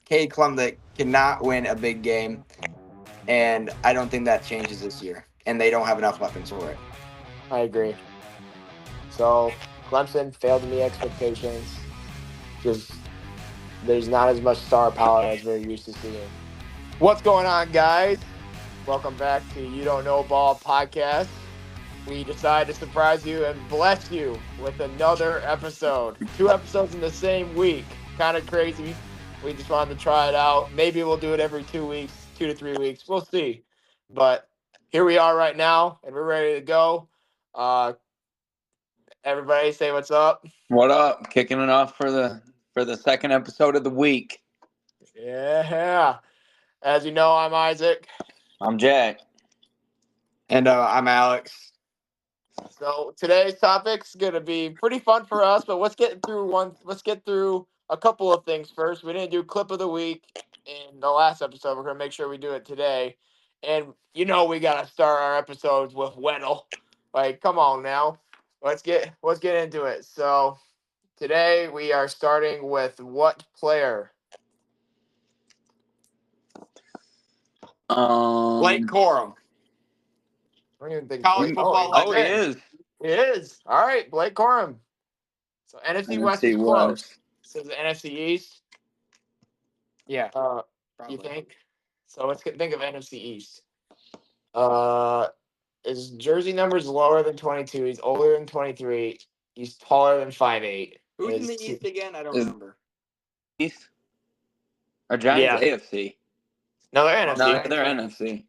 Cade Klubnik cannot win a big game, and I don't think that changes this year. And they don't have enough weapons for it. I agree. So Clemson failed to meet expectations. Just there's not as much star power as we're used to seeing. What's going on, guys? Welcome back to You Don't Know Ball podcast. We decided to surprise you and bless you with another episode. 2 episodes in the same week. Kind of crazy. We just wanted to try it out. Maybe we'll do it every 2 weeks, 2 to 3 weeks. We'll see. But here we are right now, and we're ready to go. Everybody say what's up. What up? Kicking it off for the second episode of the week. Yeah. As you know, I'm Isaac. I'm Jack. And I'm Alex. So today's topic's gonna be pretty fun for us, but let's get through a couple of things first. We didn't do clip of the week in the last episode. We're gonna make sure we do it today. And we gotta start our episodes with Weddle. Like, come on now. Let's get into it. So today we are starting with what player? Blake Corum. I don't even think College football Oh, he legend. is. He is. All right, Blake Corum. So NFC West is close. So the NFC East. Yeah. You think? So let's think of NFC East. His jersey number is lower than 22. He's older than 23. He's taller than 5'8". Who's in the East again? I don't remember. East? Are Giants AFC? No, they're NFC. No, they're NFC.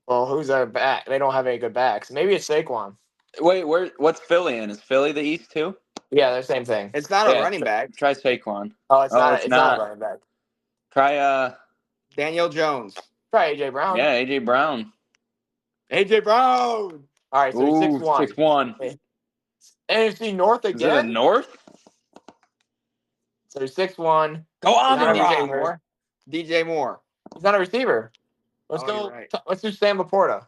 Well, who's their back? They don't have any good backs. Maybe it's Saquon. Wait, what's Philly in? Is Philly the East too? Yeah, they're the same thing. It's not a running back. Try Saquon. Oh, it's not a running back. Try Daniel Jones. Try AJ Brown. Yeah, AJ Brown. AJ Brown. All right, so he's 6'1". 6'1". NFC North again. Is it the North? So he's 6'1". Go on, DJ Moore. DJ Moore. He's not a receiver. Let's go. Right. Let's do Sam Laporta.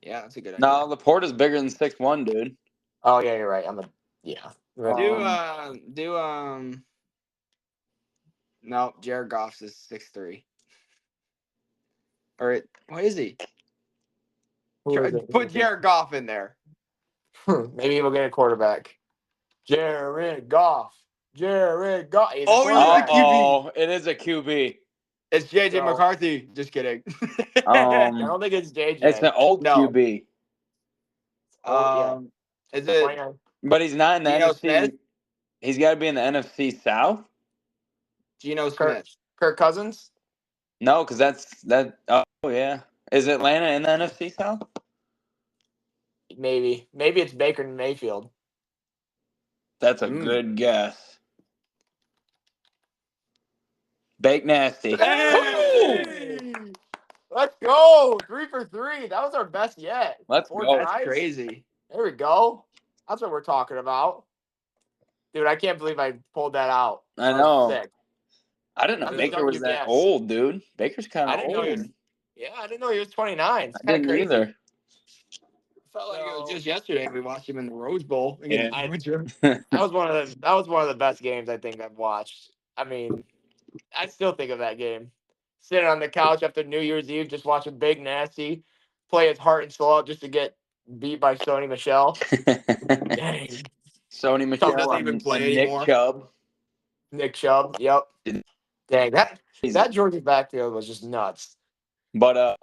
Yeah, that's a good idea. No, Laporta's bigger than 6'1", dude. Oh yeah, you're right. No, Jared Goff is 6'3". Or what is he? Put Jared Goff in there. Maybe we'll get a quarterback. Jared Goff. Oh, it is a QB. It's JJ McCarthy. Just kidding. I don't think it's JJ. It's an old QB. Is it? But he's not in the Geno NFC. Smith? He's got to be in the NFC South. Geno Smith. Kirk Cousins? No, because that. Oh yeah, is Atlanta in the NFC South? Maybe it's Baker Mayfield. That's a good guess. Bake nasty. Hey! Let's go. 3 for 3. That was our best yet. Let's go. That's crazy. There we go. That's what we're talking about. Dude, I can't believe I pulled that out. I know. Sick. I didn't know Baker was that old, dude. Baker's kind of old. I didn't know he was 29. I didn't either. Felt like it was just yesterday we watched him in the Rose Bowl. Yeah. That was one of the best games I think I've watched. I mean, I still think of that game. Sitting on the couch after New Year's Eve, just watching Big Nasty play his heart and soul out just to get beat by Sony Michel. Dang. Sony Michel doesn't even play anymore. Nick Chubb. Yep. Dang, that Georgia backfield was just nuts. But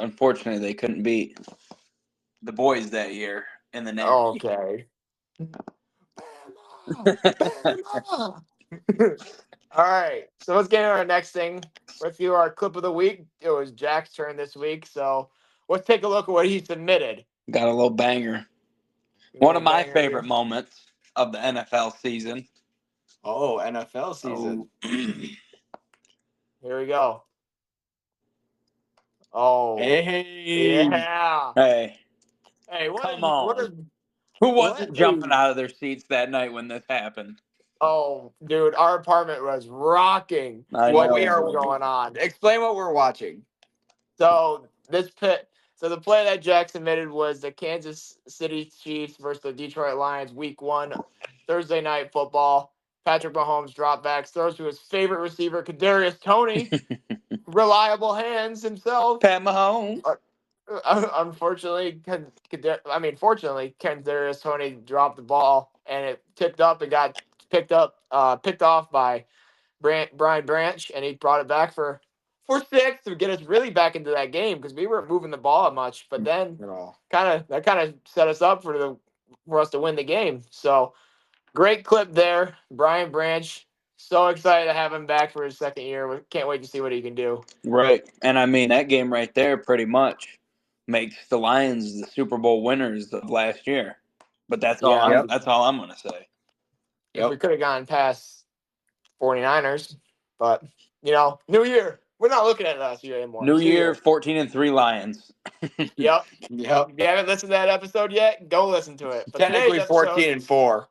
unfortunately, they couldn't beat the boys that year in the Navy. Okay. All right, so let's get into our next thing. Let's do our clip of the week. It was Jack's turn this week, so let's take a look at what he submitted. Got a little banger. One of my favorite moments of the NFL season. Oh, NFL season. Here we go. Oh. Hey. Yeah. Hey. Hey, come on. Who wasn't jumping out of their seats that night when this happened? Oh, dude, our apartment was rocking. What we are going on? Explain what we're watching. So the play that Jack submitted was the Kansas City Chiefs versus the Detroit Lions, Week 1, Thursday night football. Patrick Mahomes dropbacks, throws to his favorite receiver, Kadarius Toney, reliable hands himself. Pat Mahomes. Unfortunately, fortunately, Kadarius Toney dropped the ball and it tipped up and got picked off by Brian Branch, and he brought it back for 6 to get us really back into that game because we weren't moving the ball much. But then kind of set us up for us to win the game. So great clip there, Brian Branch. So excited to have him back for his second year. We can't wait to see what he can do. Right, and I mean that game right there pretty much makes the Lions the Super Bowl winners of last year. But that's all. That's all I'm gonna say. If we could have gone past 49ers, but new year. We're not looking at last year anymore. New year, 14-3 Lions. Yep. If you haven't listened to that episode yet, go listen to it. But technically 14-4.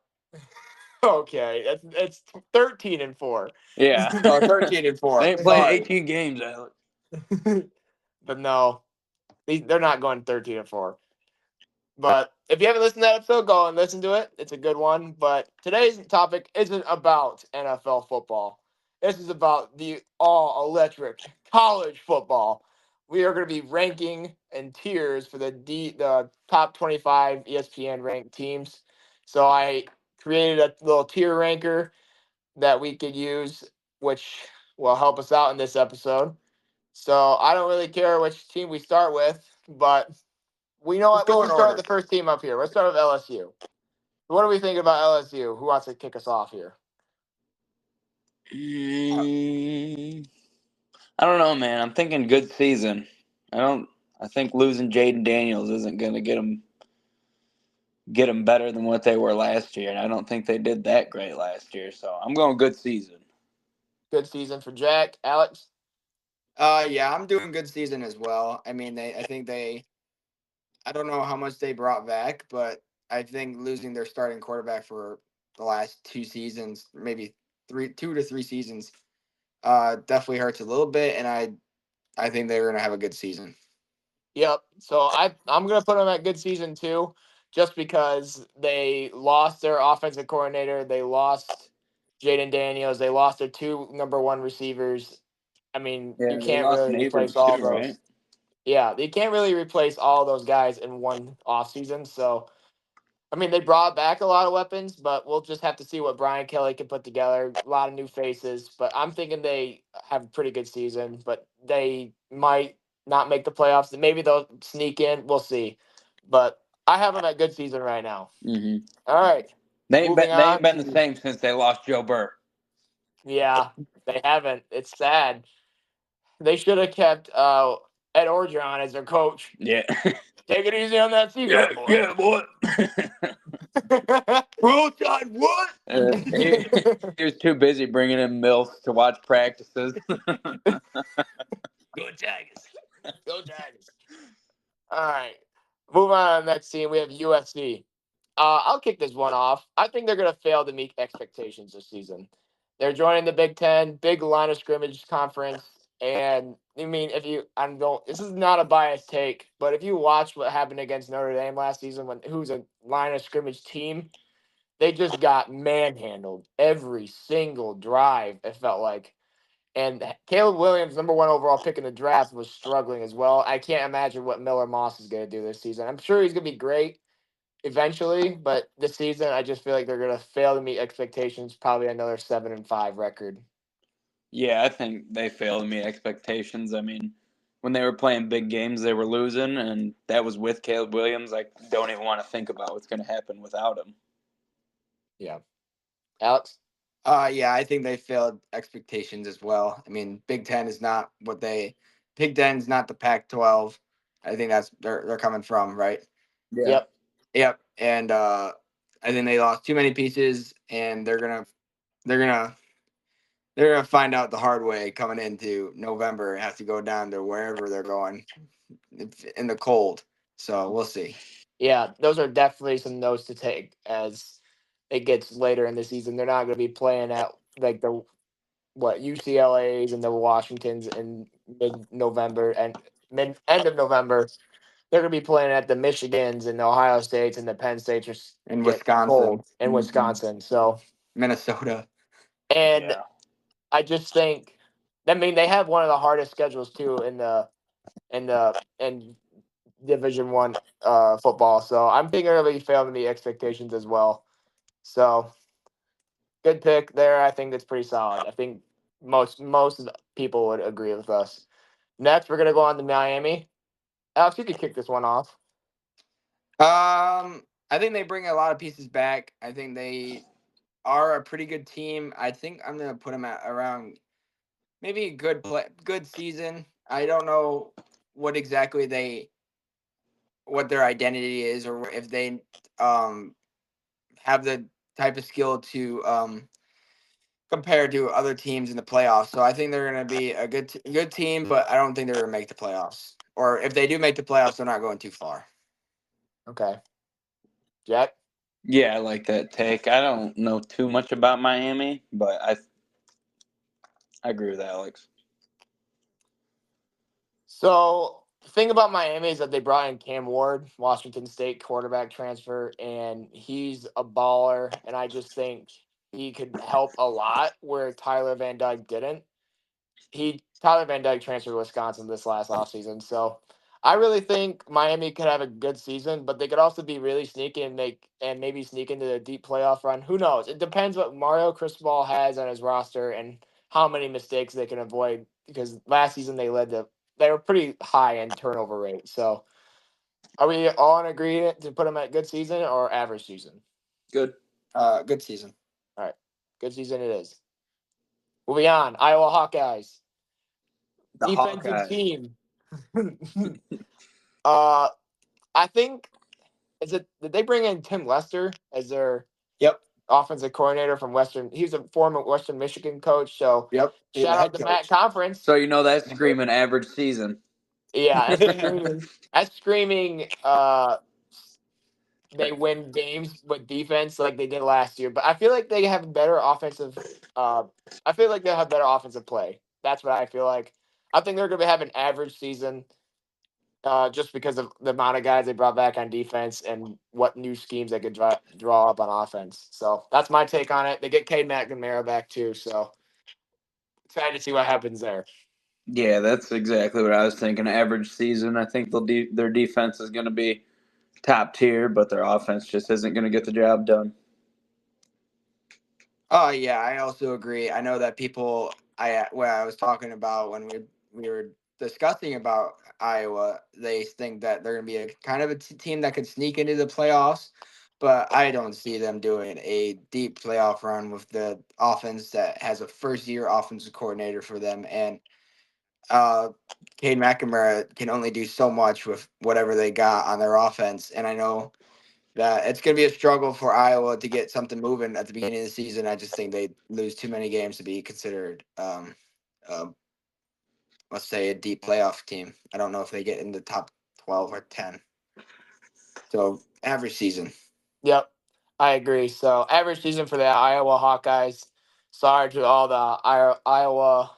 Okay, it's 13-4. Yeah. 13-4. They ain't playing 18 games, Alex. But no, they're not going 13-4. But if you haven't listened to that episode, go and listen to it. It's a good one. But today's topic isn't about NFL football. This is about the all-electric college football. We are going to be ranking in tiers for the top 25 ESPN ranked teams. So I created a little tier ranker that we could use, which will help us out in this episode. So I don't really care which team we start with, but we know what. Let's just start with the first team up here. Let's start with LSU. What do we think about LSU? Who wants to kick us off here? I don't know, man. I'm thinking good season. I think losing Jaden Daniels isn't going to get them better than what they were last year, and I don't think they did that great last year. So I'm going good season. Good season for Jack. Alex? Yeah, I'm doing good season as well. I mean, I don't know how much they brought back, but I think losing their starting quarterback for the last 2 seasons, maybe 2 to 3 seasons, definitely hurts a little bit, and I think they're going to have a good season. Yep. So I'm going to put them at good season too, just because they lost their offensive coordinator. They lost Jaden Daniels. They lost their 2 number 1 receivers. I mean, you can't really replace all those. Right? Yeah, you can't really replace all those guys in one offseason. So, I mean, they brought back a lot of weapons, but we'll just have to see what Brian Kelly can put together. A lot of new faces, but I'm thinking they have a pretty good season, but they might not make the playoffs. And maybe they'll sneak in. We'll see. But I have them at good season right now. Mm-hmm. All right. They ain't been the same since they lost Joe Burr. Yeah, they haven't. It's sad. They should have kept Ed Orgeron as their coach. Yeah. Take it easy on that season, boy. Yeah, boy. Roll Tide, what? He was too busy bringing in MILFs to watch practices. Go Tigers. Go Tigers. All right. Move on to the next team. We have USC. I'll kick this one off. I think they're going to fail to meet expectations this season. They're joining the Big Ten, big line of scrimmage conference. And I mean, this is not a biased take, but if you watch what happened against Notre Dame last season, who's a line of scrimmage team, they just got manhandled every single drive, it felt like. And Caleb Williams, number 1 overall pick in the draft, was struggling as well. I can't imagine what Miller Moss is going to do this season. I'm sure he's going to be great eventually, but this season, I just feel like they're going to fail to meet expectations. Probably another 7-5 record. Yeah, I think they failed to meet expectations. I mean, when they were playing big games, they were losing, and that was with Caleb Williams. I don't even want to think about what's going to happen without him. Yeah. Alex? Yeah, I think they failed expectations as well. I mean, Big Ten is not Big Ten's not the Pac-12. I think that's they're coming from, right? Yeah. Yep. And I think they lost too many pieces, and they're gonna find out the hard way coming into November and have to go down to wherever they're going in the cold. So we'll see. Yeah, those are definitely some notes to take as it gets later in the season. They're not going to be playing at like the UCLA's and the Washingtons in mid-November and end of November. They're going to be playing at the Michigans and the Ohio States and the Penn States in Wisconsin. Wisconsin. So Minnesota. And Yeah. I just think, I mean, they have one of the hardest schedules too in Division One football. So I'm thinking it'll be failing the expectations as well. So good pick there. I think that's pretty solid. I think most of the people would agree with us. Next, we're gonna go on to Miami. Alex, you could kick this one off. I think they bring a lot of pieces back. I think they are a pretty good team. I think I'm gonna put them at around maybe a good season. I don't know what exactly what their identity is, or if they um have the type of skill to compare to other teams in the playoffs. So I think they're gonna be a good team, but I don't think they're gonna make the playoffs. Or if they do make the playoffs, they're not going too far. Okay, Jack. Yeah, I like that take. I don't know too much about Miami, but I agree with Alex. So the thing about Miami is that they brought in Cam Ward, Washington State quarterback transfer, and he's a baller. And I just think he could help a lot where Tyler Van Dyke didn't. Tyler Van Dyke transferred to Wisconsin this last offseason. So I really think Miami could have a good season, but they could also be really sneaky and maybe sneak into the deep playoff run. Who knows? It depends what Mario Cristobal has on his roster and how many mistakes they can avoid. Because last season they were pretty high in turnover rate. So are we all in agreement to put them at good season or average season? Good. Good season. All right, good season it is. Moving on, Iowa Hawkeyes The defensive Hawkeyes. team. uh, I think did they bring in Tim Lester as their Yep. offensive coordinator from Western? He's a former Western Michigan coach. So Yep. He's the shout out head to Matt coach. Conference. So you know that's screaming average season. Yeah, that's screaming. That's screaming. They win games with defense like they did last year. But I feel like they have better offensive. Uh, I feel like they'll have better offensive play. That's what I feel like. I think they're going to have an average season. Just because of the amount of guys they brought back on defense and what new schemes they could draw up on offense. So that's my take on it. They get Cade McNamara back too, so excited to see what happens there. Yeah, that's exactly what I was thinking. Average season. I think their defense is going to be top tier, but their offense just isn't going to get the job done. Oh yeah, I also agree. I know that what I was talking about when we were discussing about Iowa, they think that they're going to be a kind of a team that could sneak into the playoffs, but I don't see them doing a deep playoff run with the offense that has a first year offensive coordinator for them, and uh Cade McNamara can only do so much with whatever they got on their offense, and I know that it's going to be a struggle for Iowa to get something moving at the beginning of the season. I just think they lose too many games to be considered, uh, let's say, a deep playoff team. I don't know if they get in the top 12 or 10. So average season. Yep, I agree. So average season for the Iowa Hawkeyes. Sorry to all the Iowa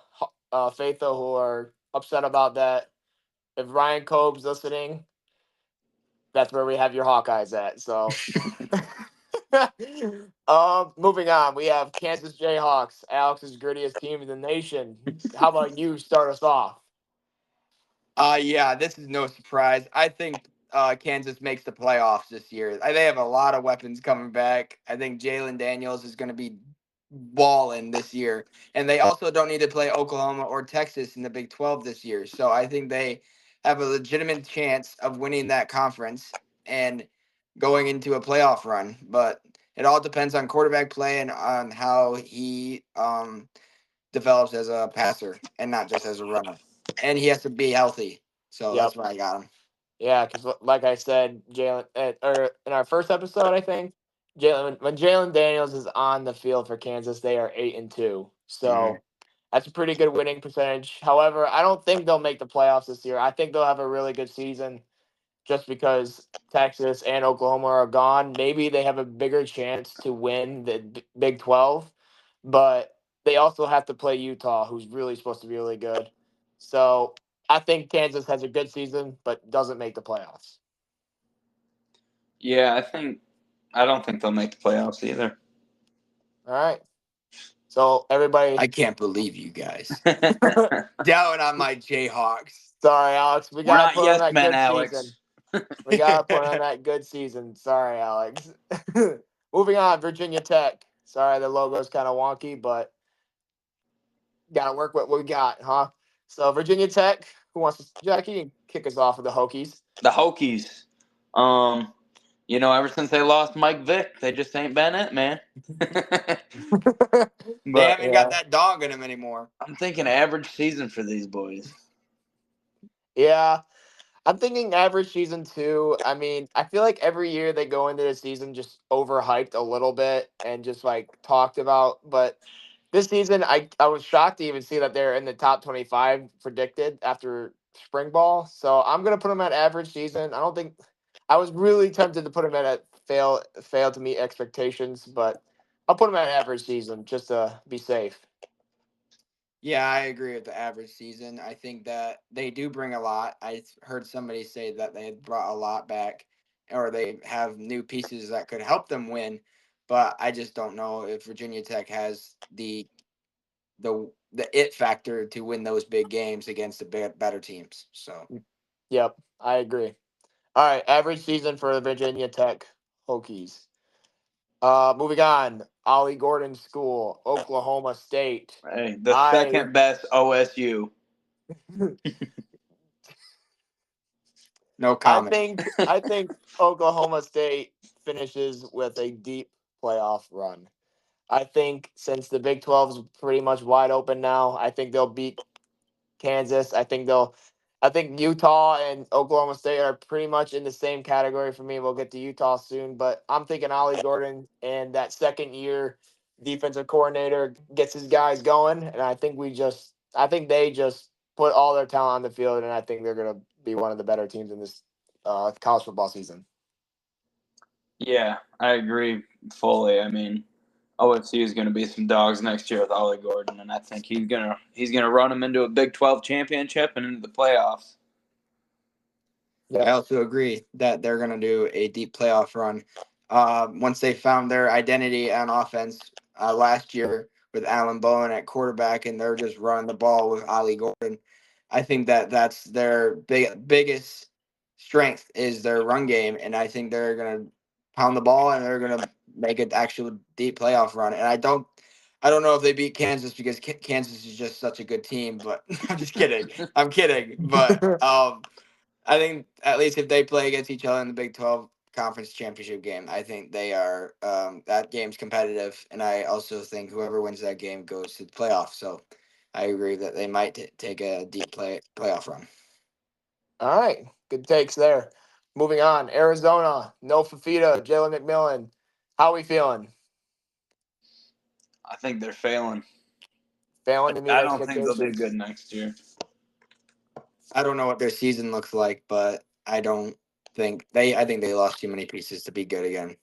faithful who are upset about that. If Ryan Cobb's listening, that's where we have your Hawkeyes at. So moving on, we have Kansas Jayhawks, Alex's grittiest team in the nation. How about you start us off? Yeah, this is no surprise. I think Kansas makes the playoffs this year. They have a lot of weapons coming back. I think Jalen Daniels is going to be balling this year, and they also don't need to play Oklahoma or Texas in the Big 12 this year. So I think they have a legitimate chance of winning that conference and going into a playoff run. But it all depends on quarterback play and on how he develops as a passer and not just as a runner. And he has to be healthy. So Yep. that's why I got him. Yeah, because like I said, Jalen, or in our first episode, I think Jalen when Jalen Daniels is on the field for Kansas, they are 8-2. Mhm. So that's a pretty good winning percentage. However, I don't think they'll make the playoffs this year. I think they'll have a really good season just because Texas and Oklahoma are gone. Maybe they have a bigger chance to win the Big 12, but they also have to play Utah, who's really supposed to be really good. So I think Kansas has a good season, but doesn't make the playoffs. Yeah, I don't think they'll make the playoffs either. All right. So everybody, I can't believe you guys down on my Jayhawks. sorry, Alex, we We're gotta not put on yes that men, good season. Alex. We gotta put on that good season. Sorry, Alex. Moving on, Virginia Tech. Sorry, the logo's kind of wonky, but gotta work with what we got, huh? So Virginia Tech. Who wants to? Jackie, you can kick us off with the Hokies. The Hokies. Ever since they lost Mike Vick, they just ain't been it, man. They But haven't got that dog in them anymore. I'm thinking average season for these boys. Yeah, I'm thinking average season too. I mean, I feel like every year they go into the season just overhyped a little bit and just like talked about. But this season, I was shocked to even see that they're in the top 25 predicted after spring ball. So I'm gonna put them at average season. I don't think I was really tempted to put them at a fail to meet expectations, but I'll put them at average season just to be safe. Yeah, I agree with the average season. I think that they do bring a lot. I heard somebody say that they had brought a lot back, or they have new pieces that could help them win. But I just don't know if Virginia Tech has the it factor to win those big games against the better teams. So Yep, I agree. All right, average season for the Virginia Tech Hokies. Moving on, Ollie Gordon School, Oklahoma State. Hey, the I second best OSU. no I comment. think I think Oklahoma State finishes with a deep playoff run. I think since the Big 12 is pretty much wide open now, I think they'll beat Kansas. I think Utah and Oklahoma State are pretty much in the same category for me. We'll get to Utah soon, but I'm thinking Ollie Gordon and that second year defensive coordinator gets his guys going, and I think they just put all their talent on the field, and I think they're gonna be one of the better teams in this college football season. Yeah, I agree fully. I mean, OSU is going to be some dogs next year with Ollie Gordon, and I think he's gonna run them into a Big 12 championship and into the playoffs. I also agree that they're going to do a deep playoff run. Once they found their identity on offense last year with Alan Bowen at quarterback, and they're just running the ball with Ollie Gordon, I think that that's their biggest strength is their run game, and I think they're going to pound the ball and they're going to make an actual deep playoff run. And I don't know if they beat Kansas because Kansas is just such a good team, but I'm just kidding. I'm kidding, but I think at least if they play against each other in the Big 12 conference championship game, I think they are that game's competitive, and I also think whoever wins that game goes to the playoffs. So I agree that they might take a deep playoff run. All right, good takes there. Moving on, Arizona, no Fafita, Jalen McMillan. How we feeling? I think they're failing. Failing to meet I don't think they'll do expectations. good next year. I don't know what their season looks like, but I don't think they. I think they lost too many pieces to be good again.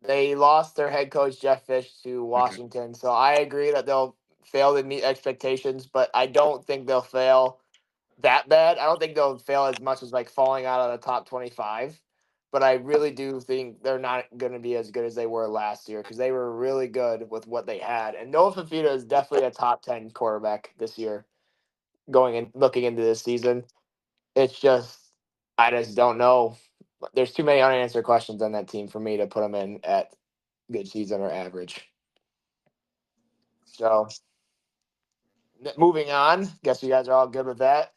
They lost their head coach Jeff Fish to Mhm. Washington, so I agree that they'll fail to meet expectations, but I don't think they'll fail that bad. I don't think they'll fail as much as like falling out of the top 25, but I really do think they're not going to be as good as they were last year because they were really good with what they had. And Noah Fafita is definitely a top 10 quarterback this year going in looking into this season. It's just I just don't know. There's too many unanswered questions on that team for me to put them in at good season or average. So moving on, guess you guys are all good with that.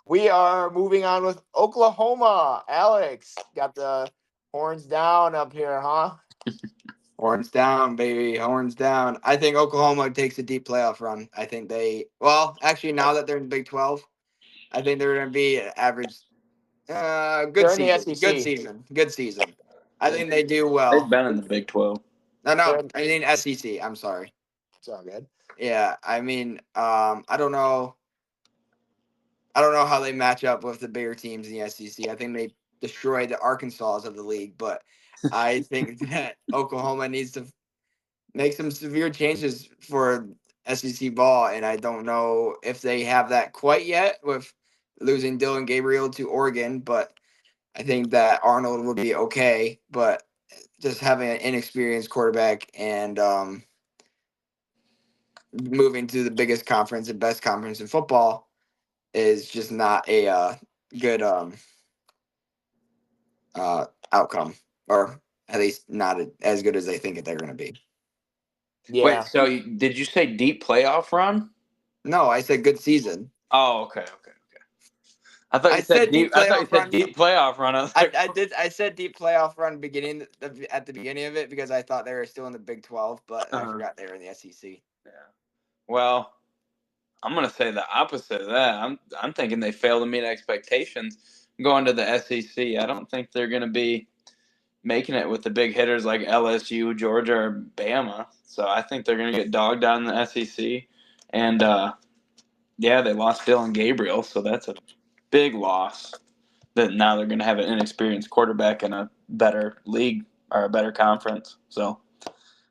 We are moving on with Oklahoma. Alex got the horns down up here, huh? Horns down, baby. Horns down. I think Oklahoma takes a deep playoff run. I think well, actually, now that they're in the Big 12, I think they're going to be an average. Good They're in the season. Good SEC. season. Good season. I think they do They've well. been in the Big 12. No, They're no. in, I mean SEC. I'm sorry. it's all good. Yeah. I mean, I don't know. I don't know how they match up with the bigger teams in the SEC. I think they destroyed the Arkansas of the league, but I think that Oklahoma needs to make some severe changes for SEC ball, and I don't know if they have that quite yet with losing Dylan Gabriel to Oregon, but I think that Arnold would be okay, but just having an inexperienced quarterback and moving to the biggest conference and best conference in football is just not a good outcome, or at least not as good as they think they're going to be. Wait, Yeah. so did you say deep playoff run? No, I said good season. Oh, okay. I thought I you said said deep deep. I thought you playoff said run. deep playoff run. I was like, I did. I said deep playoff run at the beginning of it because I thought they were still in the Big 12, but I uh, forgot they were in the SEC. yeah. Well, I'm gonna say the opposite of that. I'm thinking they fail to meet expectations going to the SEC. I don't think they're gonna be making it with the big hitters like LSU, Georgia, or Bama. So I think they're gonna get dogged out in the SEC. And yeah, they lost Dylan Gabriel, so that's a big loss. That now they're gonna have an inexperienced quarterback in a better league or a better conference. So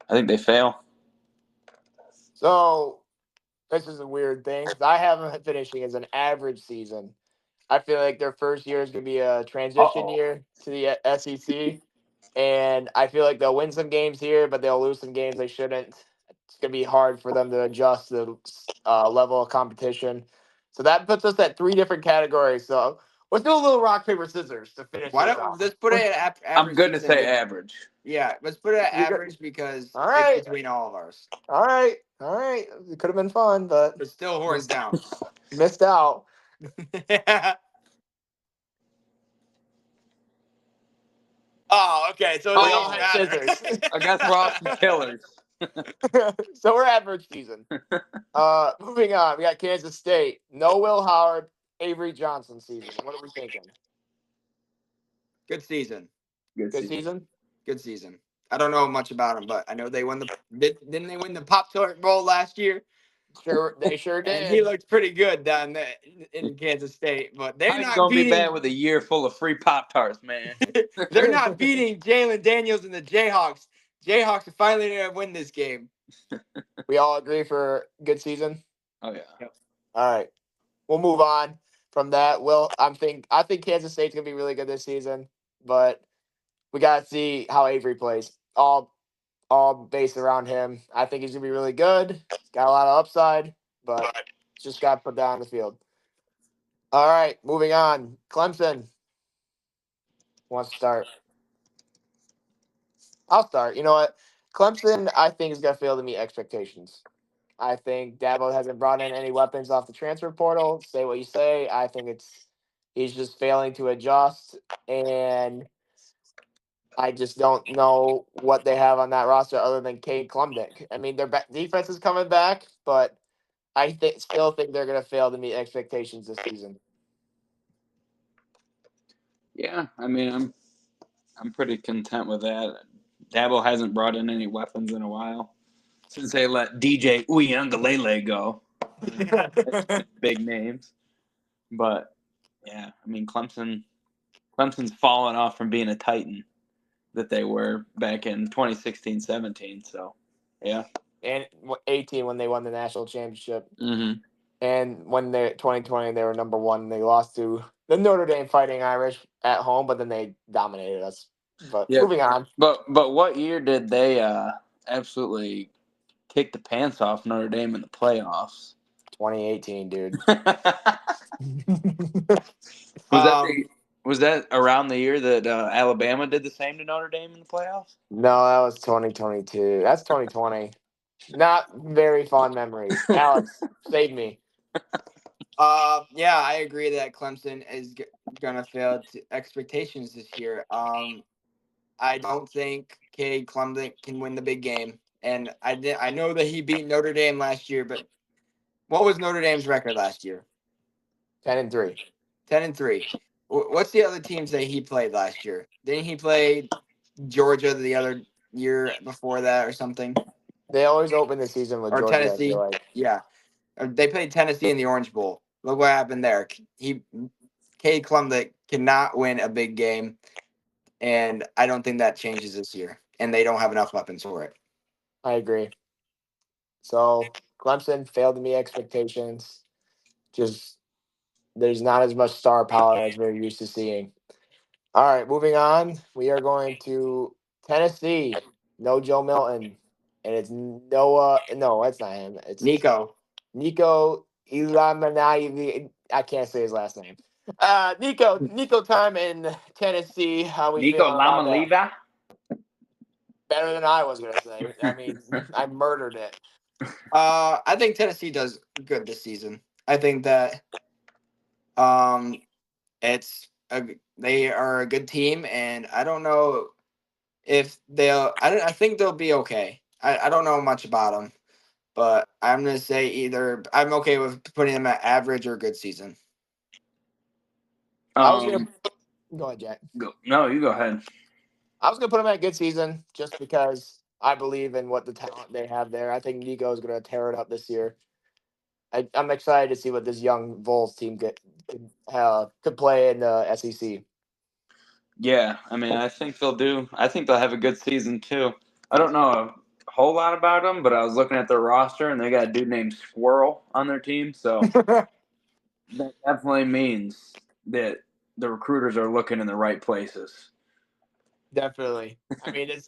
I think they fail. So this is a weird thing because I have them finishing as an average season. I feel like their first year is going to be a transition Uh-oh. year to the SEC, and I feel like they'll win some games here, but they'll lose some games they shouldn't. It's going to be hard for them to adjust the level of competition. So that puts us at three different categories. So let's do a little rock paper scissors to finish Why this don't off. let's put it at I'm average good to season? say average. Yeah, let's put it at You got, average because all it's right, between all of ours. all right, all right. It could have been fun, but But still, horns down. missed out. Oh, okay. So it We doesn't all even Oh, had matter. scissors. I guess we're all some killers. So we're average season. Moving on, we got Kansas State. No Will Howard, Avery Johnson season. What are we thinking? Good season. Good Good season. season? Good season. I don't know much about them, but I know they won the didn't they win the Pop Tart Bowl last year? Sure, they sure And he did. looked pretty good down there in Kansas State, but How they're you not gonna be beating bad with a year full of free Pop Tarts, man? they're not beating Jalen Daniels and the Jayhawks. Jayhawks are finally going to win this game. We all agree for good season. Oh yeah. Yep. All right, we'll move on from that. I think Kansas State's gonna be really good this season, but we gotta see how Avery plays. All based around him. I think he's gonna be really good. He's got a lot of upside, but just got to put that on the field. All right, moving on. Clemson wants to start. I'll start. You know what? Clemson, I think, is going to fail to meet expectations. I think Dabo hasn't brought in any weapons off the transfer portal. Say what you say. I think he's just failing to adjust, and I just don't know what they have on that roster other than Cade Klumdick. I mean, their defense is coming back, but still think they're going to fail to meet expectations this season. Yeah, I mean, I'm pretty content with that. Dabo hasn't brought in any weapons in a while since they let DJ Uiagalelei go. Big names, but yeah, I mean, Clemson's fallen off from being a Titan that they were back in 2016-17. So yeah. And 18 when they won the national championship. Mm-hmm. And when they 2020 they were number one. They lost to the Notre Dame Fighting Irish at home, but then they dominated us. But Yeah, moving on. but what year did they absolutely kick the pants off Notre Dame in the playoffs? 2018, dude. Was that Um, was that around the year that Alabama did the same to Notre Dame in the playoffs? No, that was 2022. That's 2020. Not very fond memories. Alex, save me. yeah, I agree that Clemson is gonna fail to expectations this year. I don't think Cade Klumdick can win the big game, and I know that he beat Notre Dame last year, but what was Notre Dame's record last year? 10-3. 10-3. What's the other teams that he played last year? Didn't he play Georgia the other year before that or something? They always open the season with Or Georgia, I feel Tennessee? like. Yeah, they played Tennessee in the Orange Bowl. Look what happened there. Cade Klumdick cannot win a big game, and I don't think that changes this year. And they don't have enough weapons for it. I agree. So Clemson failed to meet expectations. Just there's not as much star power as we're used to seeing. All right, moving on. We are going to Tennessee. No Joe Milton. and it's Noah. No, that's not him. It's Nico Ilamanai. I can't say his last name. Nico time in Tennessee. How we Nico feeling about that? Lamaliva. Better than I was gonna say. I mean, I murdered it. I think Tennessee does good this season. I think that um, they are a good team, and I don't know if they'll. I think they'll be okay. I don't know much about them, but I'm gonna say either I'm okay with putting them at average or good season. I was gonna go ahead, Jack. No, you go ahead. I was gonna put them at good season just because I believe in what the talent they have there. I think Nico is gonna tear it up this year. I'm excited to see what this young Vols team could play in the SEC. Yeah, I mean, I think they'll do. I think they'll have a good season too. I don't know a whole lot about them, but I was looking at their roster and they got a dude named Squirrel on their team, so that definitely means that the recruiters are looking in the right places. Definitely. I mean, it's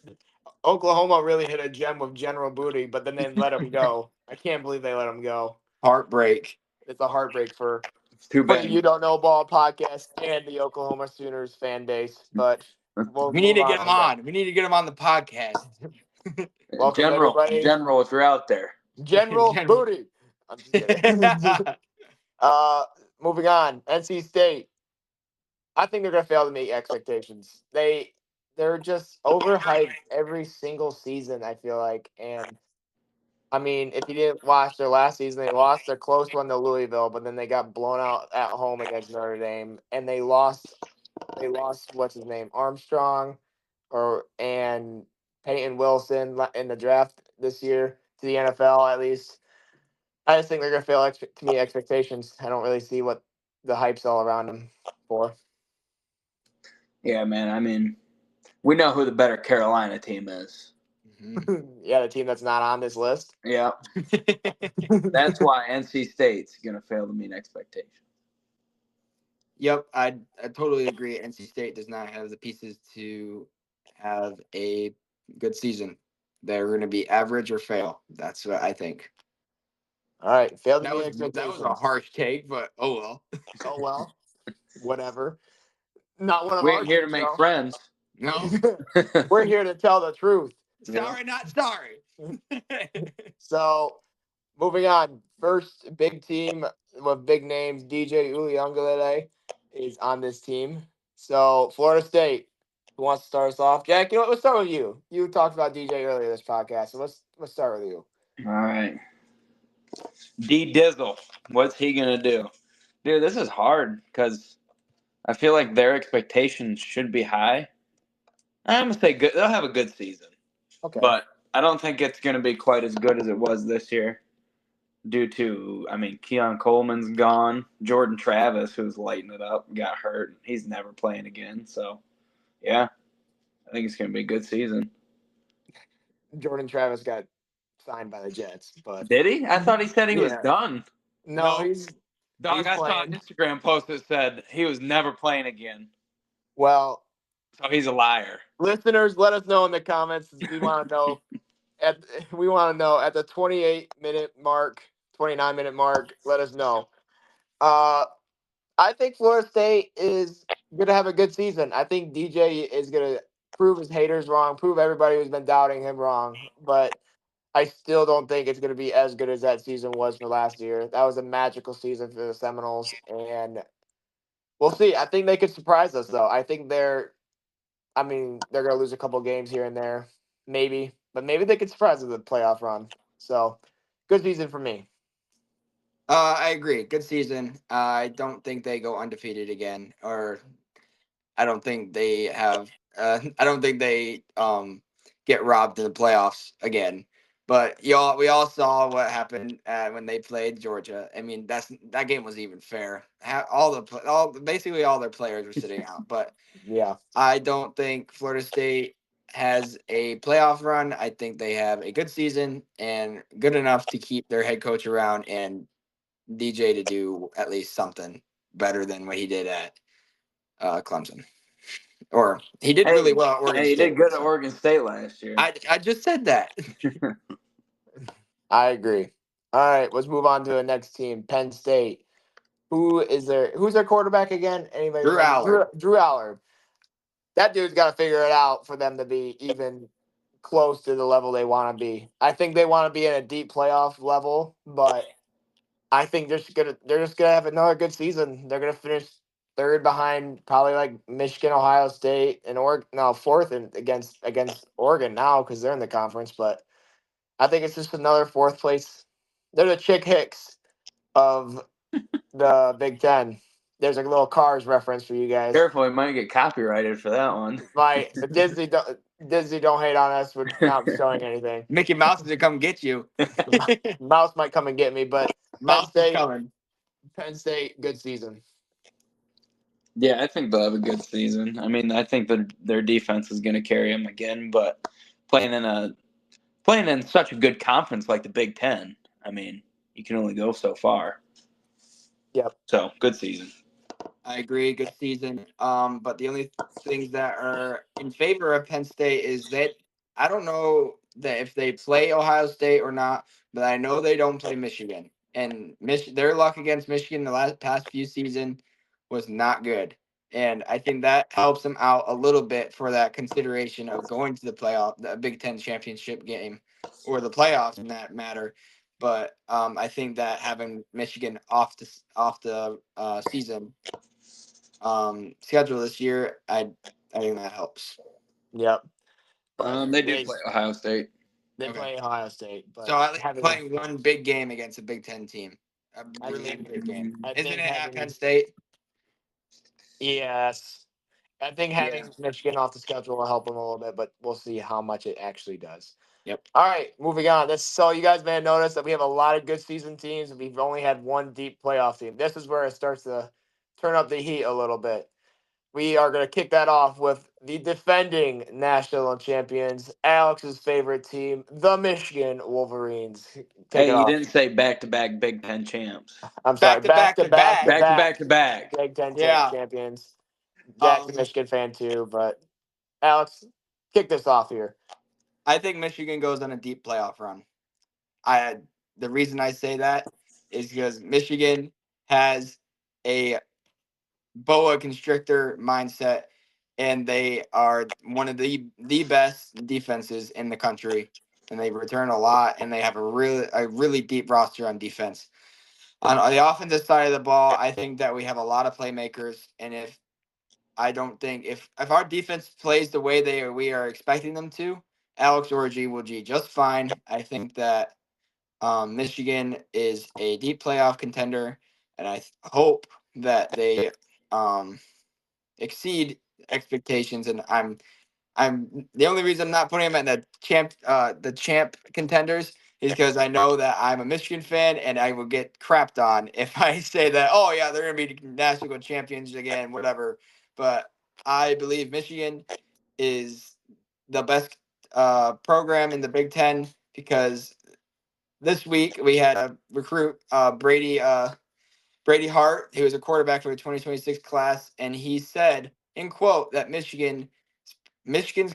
Oklahoma really hit a gem with General Booty, but then they let him go. I can't believe they let him go. Heartbreak. It's a heartbreak for It's too the bad. You Don't Know Ball podcast and the Oklahoma Sooners fan base. But we'll We need move to on get them from that. on. We need to get them on the podcast. Welcome everybody. General, if you're out there. General General. Booty. I'm just kidding. Moving on. NC State. I think they're gonna fail to meet expectations. They're just overhyped every single season, I feel like. And I mean, if you didn't watch their last season, they lost their close one to Louisville, but then they got blown out at home against Notre Dame, and they lost what's his name, Armstrong, and Peyton Wilson in the draft this year to the NFL at least. I just think they're gonna fail to meet expectations. I don't really see what the hype's all around them for. Yeah, man. I mean, we know who the better Carolina team is. Yeah, the team that's not on this list. Yeah, that's why NC State's gonna fail to meet expectations. Yep, I totally agree. NC State does not have the pieces to have a good season. They're going to be average or fail. That's what I think. All right, failed to That meet was expectations. a harsh take, but oh well. Oh well, whatever. Not one of We our ain't here to teams, make though. friends. No, We're here to tell the truth. sorry, not sorry. So, moving on. First big team with big names, DJ Uliungalele is on this team. So, Florida State, who wants to start us off? Jack, you know what? Let's start with you. You talked about DJ earlier this podcast, so let's start with you. All right. D Dizzle, what's he gonna do? Dude, this is hard because I feel like their expectations should be high. I'm gonna say good. They'll have a good season, Okay. but I don't think it's gonna be quite as good as it was this year. Due to, I mean, Keon Coleman's gone. Jordan Travis, who's lighting it up, got hurt. He's never playing again. So, yeah, I think it's gonna be a good season. Jordan Travis got signed by the Jets, but Did he? I thought he said he was yeah. done. No, No. he's Dog, I saw an playing. Instagram post that said he was never playing again. Well, So he's a liar. listeners, let us know in the comments. We want to know at the 28-minute mark, 29-minute mark. Let us know. I think Florida State is gonna have a good season. I think DJ is gonna prove his haters wrong, prove everybody who's been doubting him wrong. But I still don't think it's gonna be as good as that season was for last year. That was a magical season for the Seminoles, and we'll see. I think they could surprise us, though. They're going to lose a couple games here and there, maybe, but maybe they could surprise us with a playoff run. So, good season for me. I agree. Good season. I don't think they go undefeated again, or I don't think they have. I don't think they get robbed in the playoffs again. But we all saw what happened when they played Georgia. I mean, that game was even fair. Basically all their players were sitting out. But Yeah. I don't think Florida State has a playoff run. I think they have a good season and good enough to keep their head coach around and DJ to do at least something better than what he did at Clemson. Or he did really well at Oregon Hey, he State. did good at So Oregon State last year. I just said that. I agree. All right, let's move on to the next team, Penn State. Who's their quarterback again? Anybody Drew remember? Allard. Drew Allard. That dude's got to figure it out for them to be even close to the level they want to be. I think they want to be in a deep playoff level, but I think they're just gonna have another good season. They're gonna finish third behind probably like Michigan, Ohio State, and Oregon. No, fourth against Oregon now because they're in the conference. But I think it's just another fourth place. They're the Chick Hicks of the Big Ten. There's a little Cars reference for you guys. Careful, he might get copyrighted for that one. My Disney don't hate on us. We're not showing anything. Mickey Mouse is to come get you. Mouse might come and get me, but Penn Mouse is State, coming. good season. Yeah, I think they'll have a good season. I mean, I think their defense is going to carry them again, but playing in such a good conference like the Big Ten, I mean, you can only go so far. Yep. So good season. I agree. Good season. But the only things that are in favor of Penn State is that I don't know that if they play Ohio State or not, but I know they don't play Michigan. And their luck against Michigan the past few seasons was not good. And I think that helps them out a little bit for that consideration of going to the Big Ten championship game, or the playoffs in that matter. But I think that having Michigan off the season schedule this year, I think that helps. Yep. But They do play Ohio State. they Okay. play Ohio State, but So at least playing one big game against a Big Ten team, a really big game. Isn't it at Penn State? Yes. I think having Michigan off the schedule will help them a little bit, but we'll see how much it actually does. Yep. All right, moving on. So you guys may have noticed that we have a lot of good season teams, and we've only had one deep playoff team. This is where it starts to turn up the heat a little bit. We are going to kick that off with the defending national champions, Alex's favorite team, the Michigan Wolverines. Take it You off. didn't say back-to-back Big Ten champs. I'm sorry, back to back Back-to-back. Big Ten Yeah. champions. Jack's a Michigan fan too, but Alex, kick this off here. I think Michigan goes on a deep playoff run. The reason I say that is because Michigan has a boa constrictor mindset, and they are one of the best defenses in the country, and they return a lot, and they have a really deep roster on defense. On the offensive side of the ball, I think that we have a lot of playmakers, and if our defense plays the way we are expecting them to, Alex Orgy will do just fine. I think that Michigan is a deep playoff contender, and I hope that they exceed expectations. And I'm the only reason I'm not putting them at the champ contenders is because I know that I'm a Michigan fan, and I will get crapped on if I say that. Oh yeah, they're gonna be national champions again, whatever. But I believe Michigan is the best program in the Big Ten, because this week we had a recruit, Brady Hart, who was a quarterback for the 2026 class, and he said, in quote, that Michigan's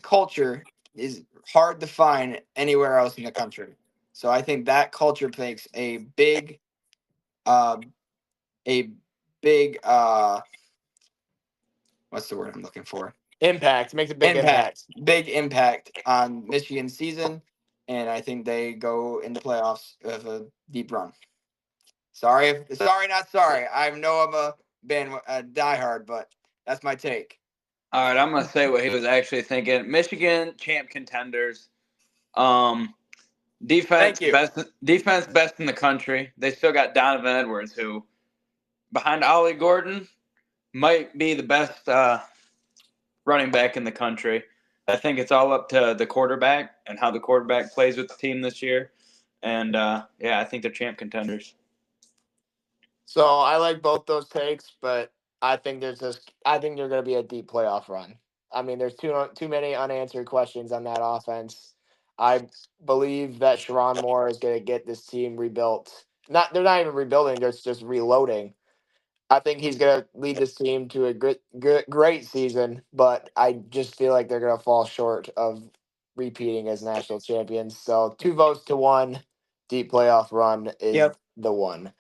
culture is hard to find anywhere else in the country. So I think that culture makes uh, a big, what's the word I'm looking for? Impact. Makes a big impact. Big impact on Michigan's season, and I think they go into playoffs with a deep run. Sorry, not sorry. I know I'm a diehard, but that's my take. All right, I'm gonna say what he was actually thinking. Michigan champ contenders. Defense Thank you. best in the country. They still got Donovan Edwards, who behind Ollie Gordon might be the best running back in the country. I think it's all up to the quarterback and how the quarterback plays with the team this year. And I think they're champ contenders. So I like both those takes, but I think they're going to be a deep playoff run. I mean, there's too many unanswered questions on that offense. I believe that Sharon Moore is going to get this team rebuilt. They're not even rebuilding; they're just reloading. I think he's going to lead this team to a great season, but I just feel like they're going to fall short of repeating as national champions. So 2 votes to 1, deep playoff run is Yep. the one.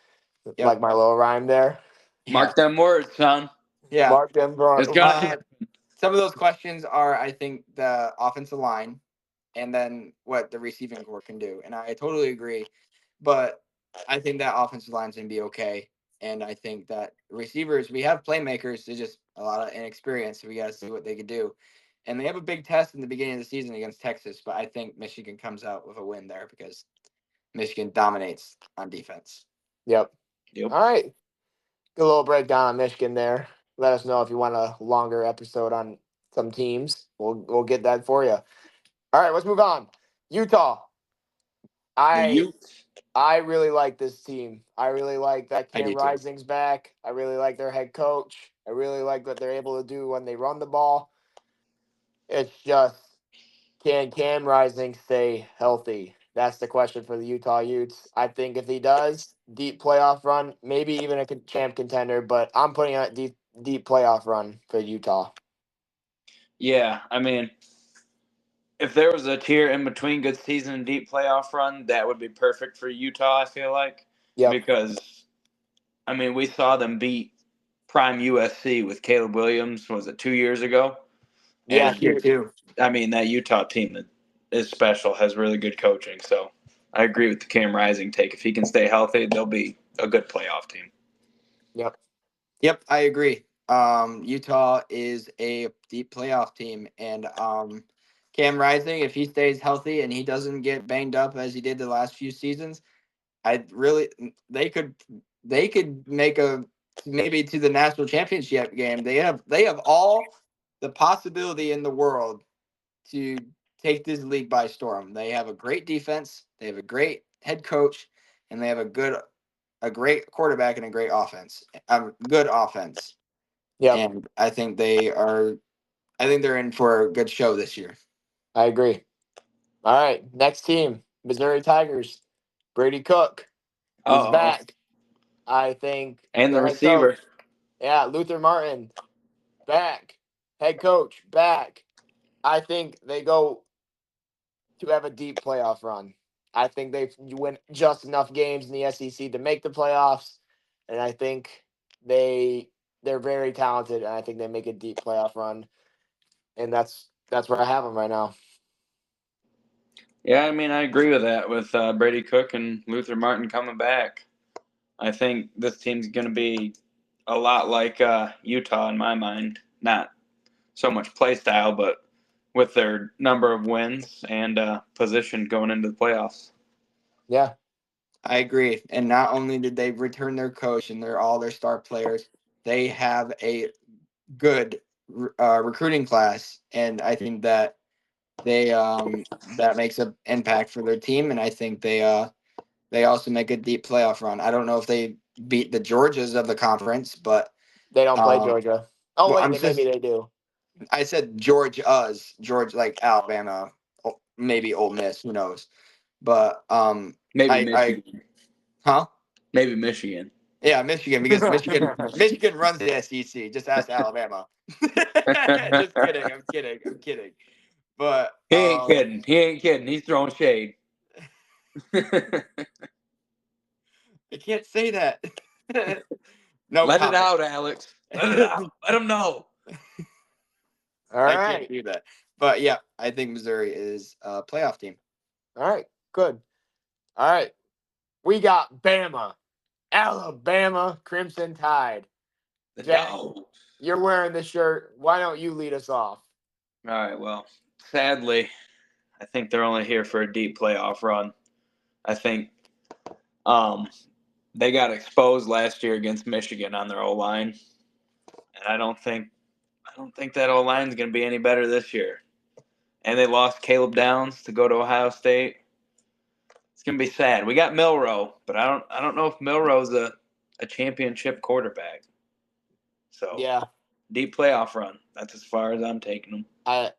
Yep. Like my little rhyme there. Yeah. Mark them words, son. Yeah. Mark them. It's gonna happen. Some of those questions are, I think, the offensive line, and then what the receiving core can do. And I totally agree. But I think that offensive line's gonna be okay. And I think that receivers, we have playmakers, they're just a lot of inexperience. So we gotta see what they could do. And they have a big test in the beginning of the season against Texas, but I think Michigan comes out with a win there because Michigan dominates on defense. Yep. Yep. All right. Good little breakdown on Michigan there. Let us know if you want a longer episode on some teams. We'll get that for you. All right, let's move on. Utah. The I Utes. I really like this team. I really like that I Cam do too. Rising's back. I really like their head coach. I really like what they're able to do when they run the ball. It's just, can Cam Rising stay healthy? That's the question for the Utah Utes. I think if he does, deep playoff run, maybe even a champ contender, but I'm putting on a deep playoff run for Utah. Yeah, I mean, if there was a tier in between good season and deep playoff run, that would be perfect for Utah, I feel like. Yep. Because, I mean, we saw them beat prime USC with Caleb Williams, was it 2 years ago? Yeah, And, Last year too. I mean, that Utah team is special, has really good coaching. So I agree with the Cam Rising take. If he can stay healthy, they'll be a good playoff team. Yep. Yep, I agree. Utah is a deep playoff team, and Cam Rising, if he stays healthy and he doesn't get banged up as he did the last few seasons, I really they could make a maybe to the national championship game. They have all the possibility in the world to take this league by storm. They have a great defense, they have a great head coach, and they have a great quarterback and a great offense. Good offense. Yep. And I think they're in for a good show this year. I agree. All right. Next team, Missouri Tigers. Brady Cook. He's Uh-oh. back. I think And the their head coach. receiver. Yeah, Luther Martin. Back. Head coach. Back. I think they go to have a deep playoff run. I think they win just enough games in the SEC to make the playoffs, and I think they're very talented, and I think they make a deep playoff run, and that's where I have them right now. Yeah, I mean, I agree with that with Brady Cook and Luther Martin coming back. I think this team's going to be a lot like Utah in my mind. Not so much play style, but with their number of wins and position going into the playoffs. Yeah, I agree. And not only did they return their coach and all their star players, they have a good recruiting class, and I think that that makes an impact for their team. And I think they also make a deep playoff run. I don't know if they beat the Georgias of the conference, but they don't play um, Georgia. Oh well, wait, I'm maybe just they do. I said George like Alabama, maybe Ole Miss, who knows? But Maybe I Michigan. huh? Maybe Michigan. Yeah, Michigan, because Michigan runs the SEC. Just ask Alabama. Just kidding. I'm kidding. I'm kidding. But He ain't kidding. He ain't kidding. He's throwing shade. I can't say that. No Let it comment. out, Alex. Let it out. Let him know. All I can't right, do that. But yeah, I think Missouri is a playoff team. all right, good. All right, we got Bama, Alabama Crimson Tide. The Jack, dog. you're wearing this shirt. Why don't you lead us off? All right. Well, sadly, I think they're only here for a deep playoff run. I think um, they got exposed last year against Michigan on their O line, and I don't think that O line is going to be any better this year. And they lost Caleb Downs to go to Ohio State. It's going to be sad. We got Milrow, but I don't know if Milrow's a championship quarterback. So Yeah, deep playoff run. That's as far as I'm taking them. I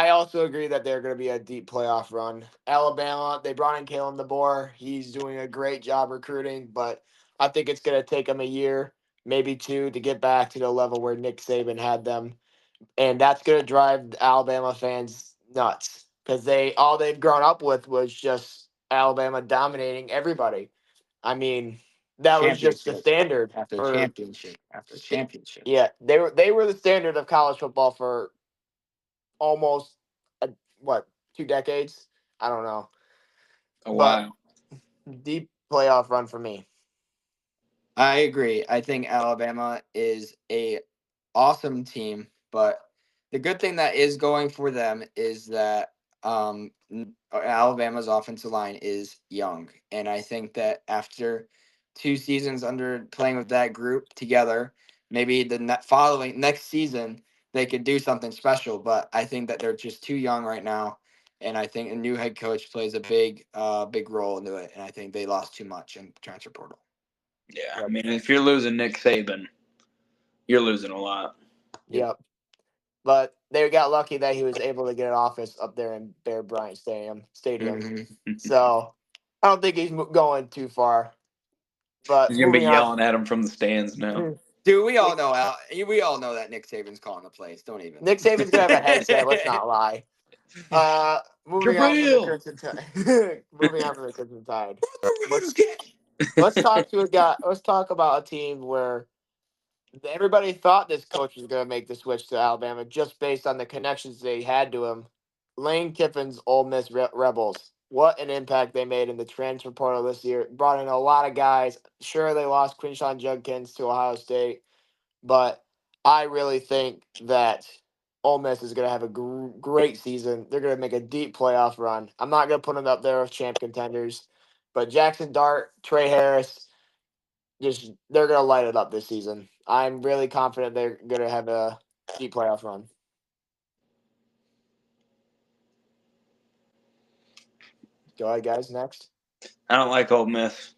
also agree that they're going to be a deep playoff run. Alabama, they brought in Kalen DeBoer. He's doing a great job recruiting, but I think it's going to take him a year, maybe 2 to get back to the level where Nick Saban had them, and that's going to drive the Alabama fans nuts because they've grown up with was just Alabama dominating everybody. I mean, that was just the Championship standard after for championship after championship. yeah, they were the standard of college football for almost a, what 2 decades. I don't know, A but while. deep playoff run for me. I agree. I think Alabama is a awesome team, but the good thing that is going for them is that Alabama's offensive line is young, and I think that after 2 seasons under playing with that group together, maybe the following next season they could do something special. But I think that they're just too young right now, and I think a new head coach plays a big role into it. And I think they lost too much in the transfer portal. Yeah, I Yep. mean, if you're losing Nick Saban, you're losing a lot. Yep. But they got lucky that he was able to get an office up there in Bear Bryant Stadium. Hmm. So I don't think he's going too far. But He's gonna be moving on. yelling at him from the stands now. Dude, we all Nick, know we all know that Nick Saban's calling the plays. Don't even. Nick Saban's gonna have a headset. Let's not lie. Moving on from the Jabril! Crimson Tide. Moving on from the Crimson Tide. Let's talk to a guy. Let's talk about a team where everybody thought this coach was going to make the switch to Alabama just based on the connections they had to him. Lane Kiffin's Ole Miss Rebels. What an impact they made in the transfer portal this year. Brought in a lot of guys. Sure, they lost Quinshawn Judkins to Ohio State, but I really think that Ole Miss is going to have a great season. They're going to make a deep playoff run. I'm not going to put them up there with champ contenders, but Jackson Dart, Trey Harris, just they're gonna light it up this season. I'm really confident they're gonna have a deep playoff run. Go ahead, guys. Next. I don't like Ole Miss.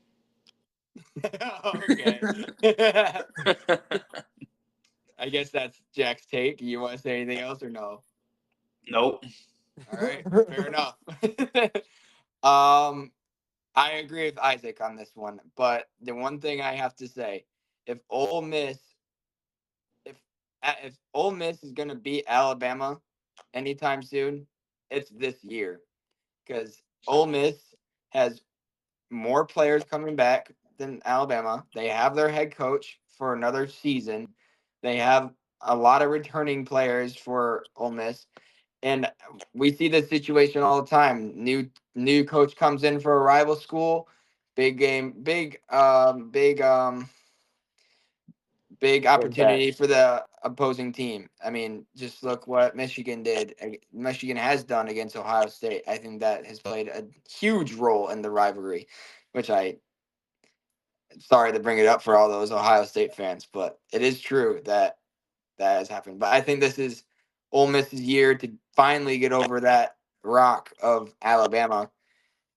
Okay. I guess that's Jack's take. You want to say anything else or no? Nope. All right, fair enough. um, I agree with Isaac on this one, but the one thing I have to say, if Ole Miss, if if Ole Miss is gonna beat Alabama anytime soon, it's this year because Ole Miss has more players coming back than Alabama. They have their head coach for another season. They have a lot of returning players for Ole Miss, and we see this situation all the time. New coach comes in for a rival school, big game, big Impact. opportunity for the opposing team. I mean, just look what Michigan did. Michigan has done against Ohio State. I think that has played a huge role in the rivalry, which I sorry to bring it up for all those Ohio State fans, but it is true that that has happened. But I think this is Ole Miss's year to finally get over that rock of Alabama.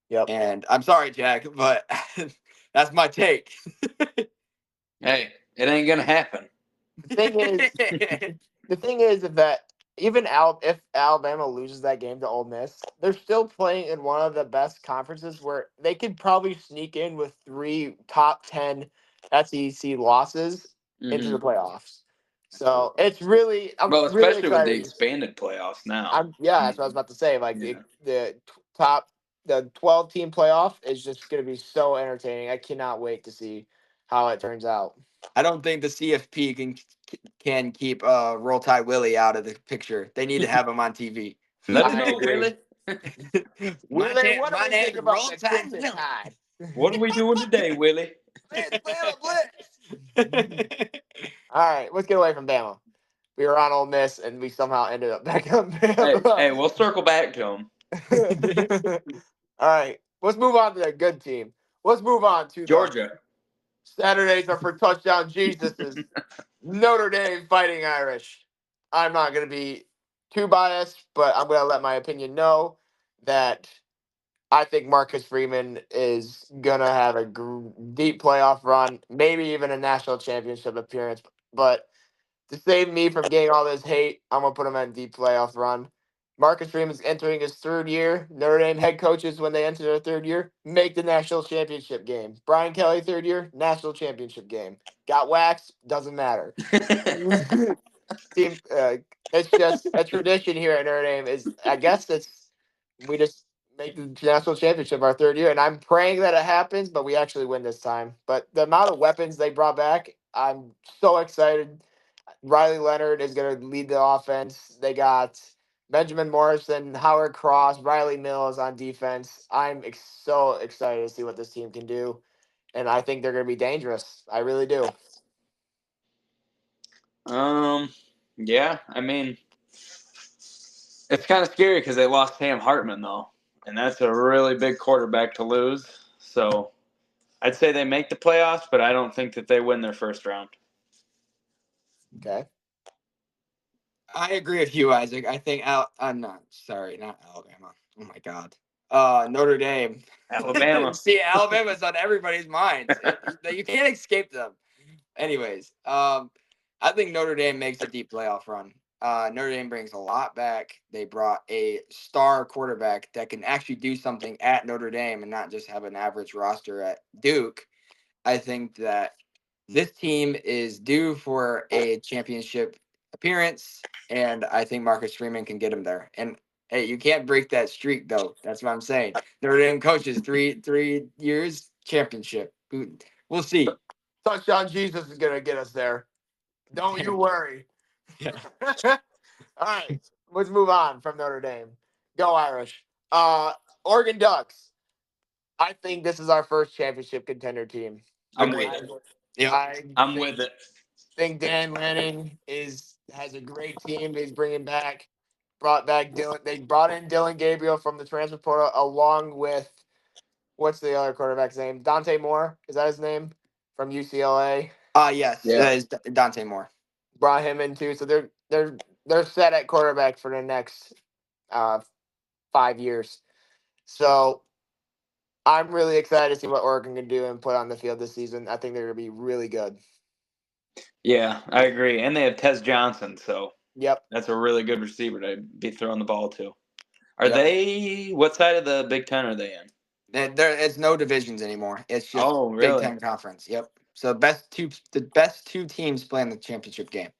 Yep. And I'm sorry, Jack, but that's my take. Hey, it ain't gonna happen. The thing is, the thing is that even if Alabama loses that game to Ole Miss, they're still playing in one of the best conferences where they could probably sneak in with 3 top 10 SEC losses into Hmm. the playoffs. So it's really, I'm Well, really especially with the excited. expanded playoffs now. Yeah, I that's what I was mean, about to say. Like yeah. the 12 team playoff is just going to be so entertaining. I cannot wait to see how it turns out. I don't think the CFP can keep Roll Tide Willie out of the picture. They need to have him on TV. Let us I know, agree. Willie. Willie, what do My we think name is about Roll the Tide Crimson Willie. Tide? What are we doing today, Willie? All right, let's get away from Bama. We were on Ole Miss, and we somehow ended up back on Hey, Bama. we'll circle back to him. All right, let's move on to the good team. Let's move on to the Georgia. Saturdays are for touchdown Jesus's Notre Dame Fighting Irish. I'm not going to be too biased, but I'm going to let my opinion know that I think Marcus Freeman is going to have a deep playoff run, maybe even a national championship appearance. But to save me from getting all this hate, I'm going to put him in a deep playoff run. Marcus Freeman is entering his third year. Notre Dame head coaches, when they enter their third year, make the national championship game. Brian Kelly, third year, national championship game. Got waxed, doesn't matter. Team, it's just a tradition here at Notre Dame. Is I guess it's we just make the national championship our third year, and I'm praying that it happens, but we actually win this time. But the amount of weapons they brought back, I'm so excited. Riley Leonard is going to lead the offense. They got Benjamin Morrison, Howard Cross, Riley Mills on defense. So excited to see what this team can do, and I think they're going to be dangerous. I really do. Yeah, I mean, it's kind of scary because they lost Sam Hartman though, and that's a really big quarterback to lose. So I'd say they make the playoffs, but I don't think that they win their first round. Okay. I agree with you, Isaac. I think I'm not sorry, not Alabama. Oh my God. Notre Dame. Alabama. See, Alabama's on everybody's minds. You can't escape them. Anyways, I think Notre Dame makes a deep playoff run. Notre Dame brings a lot back. They brought a star quarterback that can actually do something at Notre Dame and not just have an average roster at Duke. I think that this team is due for a championship appearance, and I think Marcus Freeman can get him there. And hey, you can't break that streak, though. That's what I'm saying. Notre Dame coaches three years championship. We'll see. Touchdown Jesus is going to get us there. Don't you worry. Yeah. All right, let's move on from Notre Dame. Go Irish. Oregon Ducks. I think this is our first championship contender team. I'm with it. Yep. I'm with it. Think Dan Lanning has a great team. He's bringing back, brought back Dylan. They brought in Dylan Gabriel from the transfer portal, along with what's the other quarterback's name? Dante Moore, is that his name? From UCLA. Yes, Yeah. it's Dante Moore. Brought him in too, so they're set at quarterback for the next 5 years. So I'm really excited to see what Oregon can do and put on the field this season. I think they're going to be really good. Yeah, I agree. And they have Tez Johnson, so Yep. that's a really good receiver to be throwing the ball to. Are Yep. they? What side of the Big Ten are they in? It's no divisions anymore. It's just Oh, Big really? Ten conference. Yep. So the best two teams play in the championship game.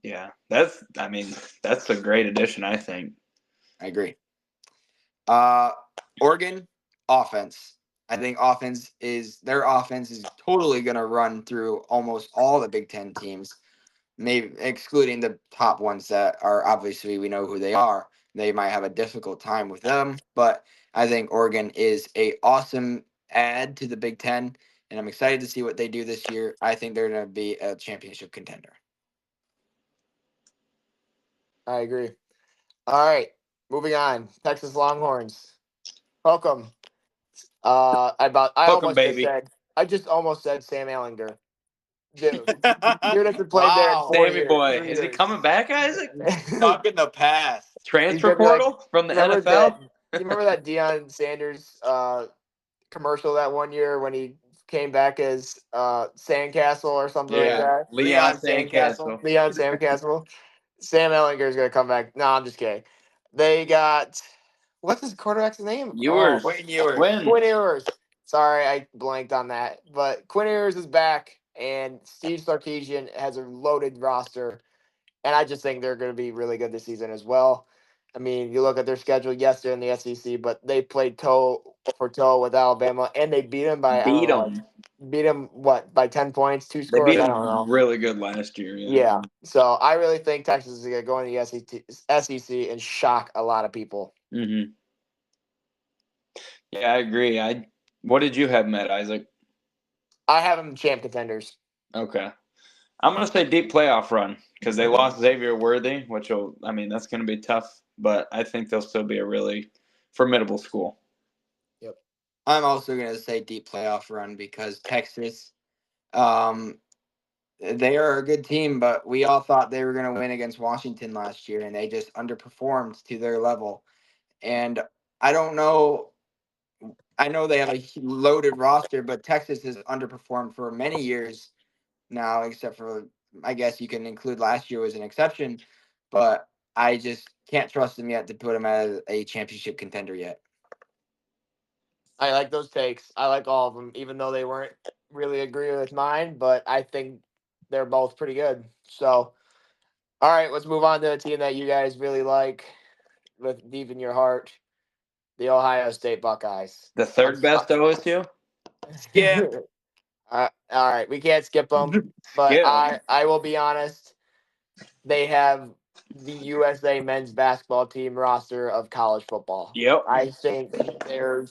Yeah, that's a great addition, I think. I agree. Oregon offense. I think their offense is totally going to run through almost all the Big Ten teams, maybe excluding the top ones that are obviously we know who they are. They might have a difficult time with them, but I think Oregon is a awesome add to the Big Ten, and I'm excited to see what they do this year. I think they're going to be a championship contender. I agree. All right, moving on. Texas Longhorns. Welcome. Hook 'em, baby. I just almost said Sam Ellinger. Dude hasn't played there in Wow. 4 Sammy years. boy, 3 is he years. coming back, Isaac? Stuck in the past. He's Transfer gonna be like, portal from the remember NFL? you remember that Deion Sanders commercial that one year when he came back as Sandcastle or something like Yeah, that? Leon Sandcastle. Leon Sandcastle. Sam Ellinger is gonna come back. No, I'm just kidding. They got what's his quarterback's name? Yours, Quinn Ewers. Quinn Ewers. Sorry, I blanked on that. But Quinn Ewers is back, and Steve Sarkisian has a loaded roster, and I just think they're going to be really good this season as well. I mean, you look at their schedule. Yes, they're in the SEC, but they played toe for toe with Alabama, and they beat them by Beat them. beat them what by 10 points, two They scores. beat I don't know. them really good last year. Yeah, so I really think Texas is going to go in the SEC and shock a lot of people. Mm-hmm. Yeah, I agree. What did you have, Matt Isaac? I have them champ contenders. Okay. I'm going to say deep playoff run because they lost Xavier Worthy, that's going to be tough, but I think they'll still be a really formidable school. Yep. I'm also going to say deep playoff run because Texas, they are a good team, but we all thought they were going to win against Washington last year, and they just underperformed to their level. And I don't know. I know they have a loaded roster, but Texas has underperformed for many years now, except for I guess you can include last year as an exception. But I just can't trust them yet to put them as a championship contender yet. I like those takes. I like all of them, even though they weren't really agree with mine. But I think they're both pretty good. So, all right, let's move on to a team that you guys really like with deep in your heart, the Ohio State Buckeyes. The third best OSU? Skip. All right, we can't skip them, but Skip 'em. I will be honest. They have the USA men's basketball team roster of college football. Yep. I think they're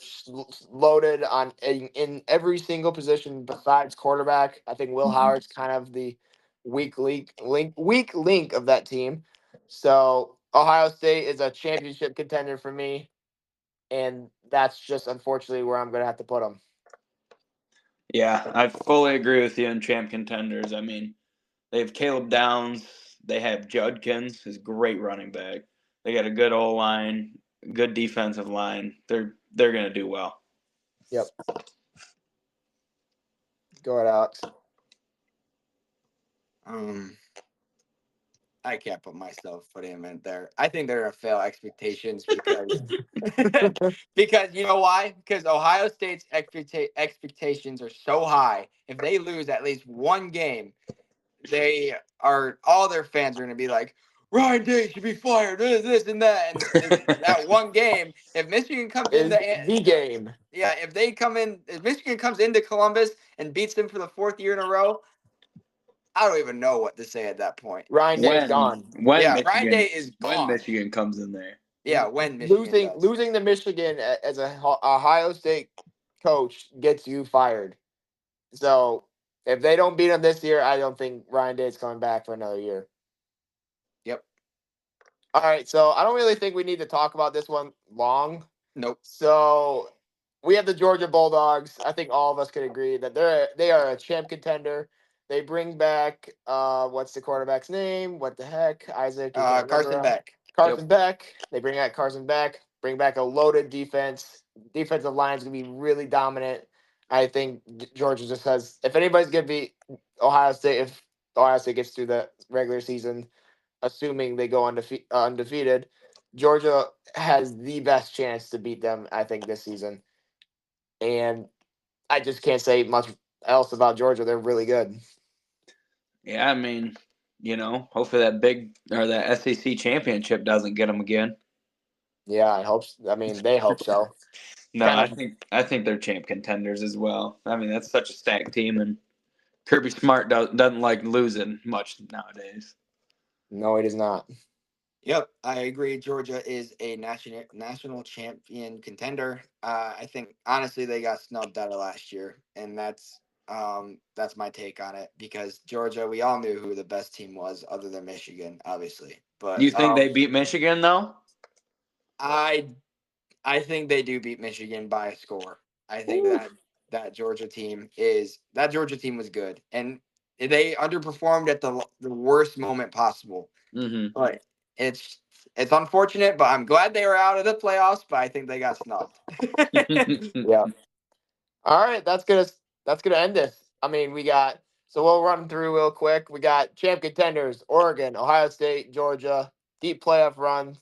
loaded on in every single position besides quarterback. I think Will Howard's kind of the weak link of that team. So Ohio State is a championship contender for me, and that's just unfortunately where I'm going to have to put them. Yeah, I fully agree with you in champ contenders. I mean, they have Caleb Downs. They have Judkins, who's a great running back. They got a good O line, good defensive line. They're gonna do well. Yep. Go ahead, Alex. I can't put him in there. I think they're gonna fail expectations because because you know why? Because Ohio State's expectations are so high. If they lose at least one game, all their fans are gonna be like, Ryan Day should be fired, this and that. And that one game, if Michigan comes Is into the game. yeah, if Michigan comes into Columbus and beats them for the fourth year in a row, I don't even know what to say at that point. Ryan Day's when gone. when Ryan Day Michigan is when gone. Michigan comes in there. Yeah, when Michigan does. Losing to Michigan as a Ohio State coach gets you fired. So if they don't beat him this year, I don't think Ryan Day's coming back for another year. Yep. All right, so I don't really think we need to talk about this one long. Nope. So we have the Georgia Bulldogs. I think all of us could agree that they are a champ contender. They bring back what's the quarterback's name? What the heck? Isaac. You can't remember Carson him. Beck. Carson Beck. They bring back Carson Beck. Bring back a loaded defense. Defensive line's gonna be really dominant. I think Georgia just has. If anybody's gonna beat Ohio State, if Ohio State gets through the regular season, assuming they go undefeated, Georgia has the best chance to beat them, I think, this season. And I just can't say much else about Georgia. They're really good. Yeah, I mean, hopefully that SEC championship doesn't get them again. Yeah, I hope. I mean, they hope so. No, Kind I think they're champ contenders as well. I mean, that's such a stacked team, and Kirby Smart doesn't like losing much nowadays. No, it is not. Yep, I agree. Georgia is a national champion contender. I think honestly they got snubbed out of last year, and that's my take on it because Georgia, we all knew who the best team was, other than Michigan, obviously. But You think they beat Michigan though? I think they do beat Michigan by a score. I think Ooh. that Georgia team was good, and they underperformed at the worst moment possible. Mm-hmm. But it's unfortunate, but I'm glad they were out of the playoffs. But I think they got snubbed. Yeah. All right, that's gonna end this. I mean, we'll run through real quick. We got champ contenders: Oregon, Ohio State, Georgia. Deep playoff run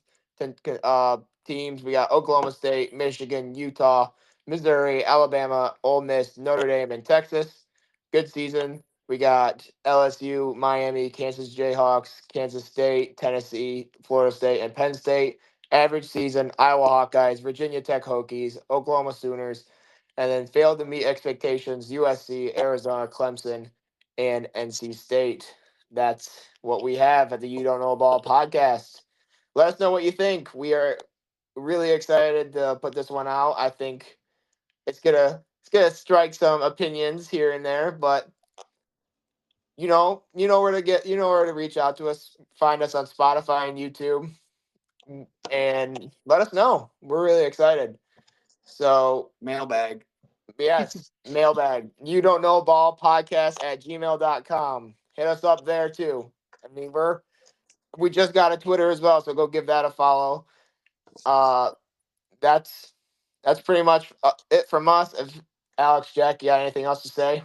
teams. We got Oklahoma State, Michigan, Utah, Missouri, Alabama, Ole Miss, Notre Dame, and Texas. Good season. We got LSU, Miami, Kansas Jayhawks, Kansas State, Tennessee, Florida State, and Penn State. Average season: Iowa Hawkeyes, Virginia Tech Hokies, Oklahoma Sooners, and then failed to meet expectations: USC, Arizona, Clemson, and NC State. That's what we have at the You Don't Know Ball podcast. Let us know what you think. We are really excited to put this one out. I think it's gonna strike some opinions here and there, but you know where to reach out to us. Find us on Spotify and YouTube, and let us know. We're really excited. So Mailbag. yes, mailbag. You don't know ball podcast at gmail.com. Hit us up there too. I mean, we just got a Twitter as well, so go give that a follow. That's pretty much it from us. If Alex, Jack, you got anything else to say?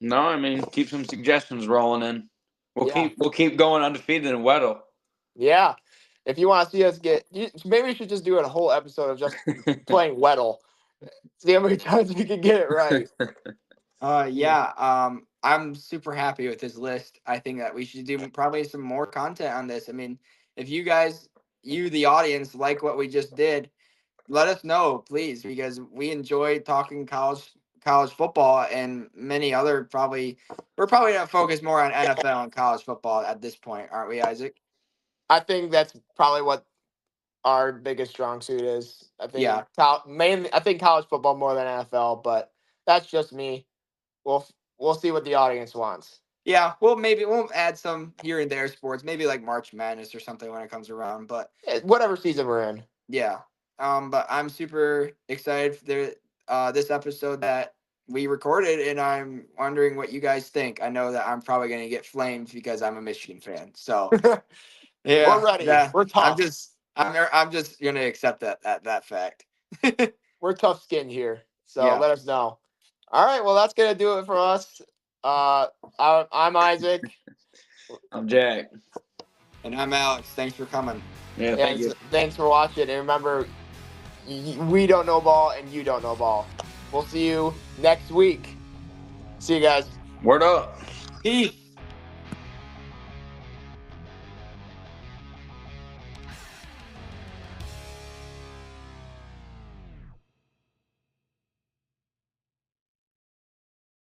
No, I mean, keep some suggestions rolling in. Yeah. We'll keep going undefeated in Weddle. Yeah. If you want to see us maybe we should just do a whole episode of just playing Weddle. See how many times we can get it right. Yeah. I'm super happy with this list. I think that we should do probably some more content on this. I mean, if you guys, the audience, like what we just did, let us know, please, because we enjoy talking college football and many other we're probably gonna focus more on NFL and college football at this point, aren't we, Isaac? I think that's probably what our biggest strong suit is. I think Yeah. mainly I think college football more than NFL, but that's just me. We'll see what the audience wants. Yeah, well, maybe we'll add some here and there sports, maybe like March Madness or something when it comes around. But Whatever season we're in. yeah, but I'm super excited for this episode that we recorded, and I'm wondering what you guys think. I know that I'm probably going to get flamed because I'm a Michigan fan. So We're yeah, ready. We're tough. I'm just going to accept that fact. We're tough skinned here. So Yeah, let us know. All right, well that's gonna do it for us. I'm Isaac. I'm Jack. and I'm Alex. Thanks for coming. Yeah, thank you. Thanks for watching. And remember, we don't know ball and you don't know ball. We'll see you next week. See you guys. Word up. Peace.